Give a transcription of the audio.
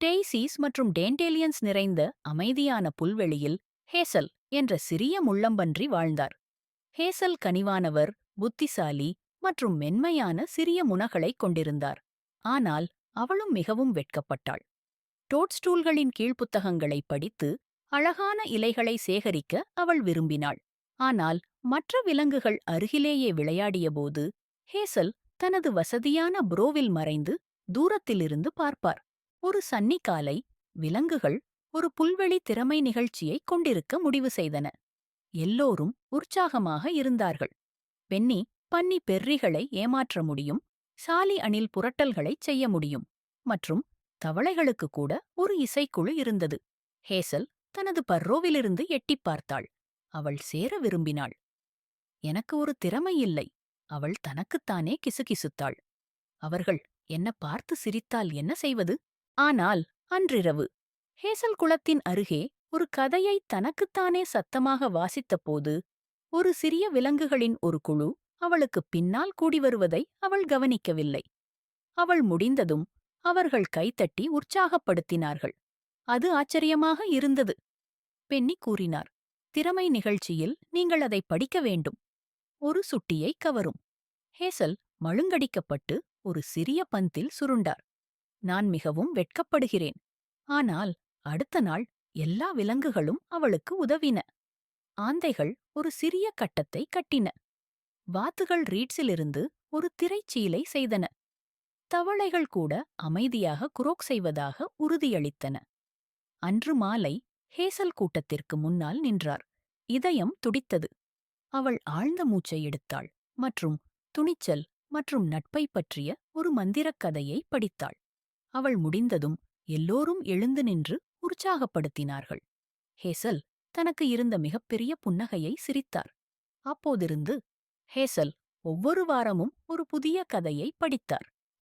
டெய்சீஸ் மற்றும் டேண்டேலியன்ஸ் நிறைந்த அமைதியான புல்வெளியில் ஹேசல் என்ற சிறிய முள்ளம்பன்றி வாழ்ந்தார். ஹேசல் கனிவானவர், புத்திசாலி மற்றும் மென்மையான சிறிய முனகளைக் கொண்டிருந்தார். ஆனால் அவளும் மிகவும் வெட்கப்பட்டாள். டோட்ஸ்டூல்களின் கீழ்ப்புத்தகங்களை படித்து அழகான இலைகளை சேகரிக்க அவள் விரும்பினாள். ஆனால் மற்ற விலங்குகள் அருகிலேயே விளையாடியபோது ஹேசல் தனது வசதியான புரோவில் மறைந்து தூரத்திலிருந்து பார்ப்பார். ஒரு சன்னி காலை விலங்குகள் ஒரு புல்வெளி திறமை நிகழ்ச்சியைக் கொண்டிருக்க முடிவு செய்தன. எல்லோரும் உற்சாகமாக இருந்தார்கள். பென்னி பன்னி பெர்ரிகளை ஏமாற்ற முடியும், சாலி அணில் புரட்டல்களைச் செய்ய முடியும், மற்றும் தவளைகளுக்கு கூட ஒரு இசைக்குழு இருந்தது. ஹேசல் தனது பர்ரோவிலிருந்து எட்டிப் பார்த்தாள். அவள் சேர விரும்பினாள். எனக்கு ஒரு திறமை இல்லை, அவள் தனக்குத்தானே கிசுகிசுத்தாள். அவர்கள் என்ன பார்த்து சிரித்தால் என்ன செய்வது? ஆனால் அன்றிரவு ஹேசல் குளத்தின் அருகே ஒரு கதையை தனக்குத்தானே சத்தமாக வாசித்தபோது ஒரு சிறிய விலங்குகளின் ஒரு குழு அவளுக்குப் பின்னால் கூடி வருவதை அவள் கவனிக்கவில்லை. அவள் முடிந்ததும் அவர்கள் கைத்தட்டி உற்சாகப்படுத்தினார்கள். அது ஆச்சரியமாக இருந்தது. பென்னி கூறினார், திறமை நிகழ்ச்சியில் நீங்கள் அதை படிக்க வேண்டும். ஒரு சுட்டியை கவரும். ஹேசல் மழுங்கடிக்கப்பட்டு ஒரு சிறிய பந்தில் சுருண்டார். நான் மிகவும் வெட்கப்படுகிறேன். ஆனால் அடுத்த நாள் எல்லா விலங்குகளும் அவளுக்கு உதவின. ஆந்தைகள் ஒரு சிறிய கட்டத்தை கட்டின. வாத்துகள் ரீட்ஸிலிருந்து ஒரு திரைச்சீலை செய்தன. தவளைகள் கூட அமைதியாக குரோக் செய்வதாக உறுதியளித்தன. அன்று மாலை ஹேசல் கூட்டத்திற்கு முன்னால் நின்றார். இதயம் துடித்தது. அவள் ஆழ்ந்த மூச்சை எடுத்தாள் மற்றும் துணிச்சல் மற்றும் நட்பை பற்றிய ஒரு மந்திரக் கதையை படித்தாள். அவள் முடிந்ததும் எல்லோரும் எழுந்து நின்று உற்சாகப்படுத்தினார்கள். ஹேசல் தனக்கு இருந்த மிகப்பெரிய புன்னகையை சிரித்தார். அப்போதிருந்து ஹேசல் ஒவ்வொரு வாரமும் ஒரு புதிய கதையை படித்தார்.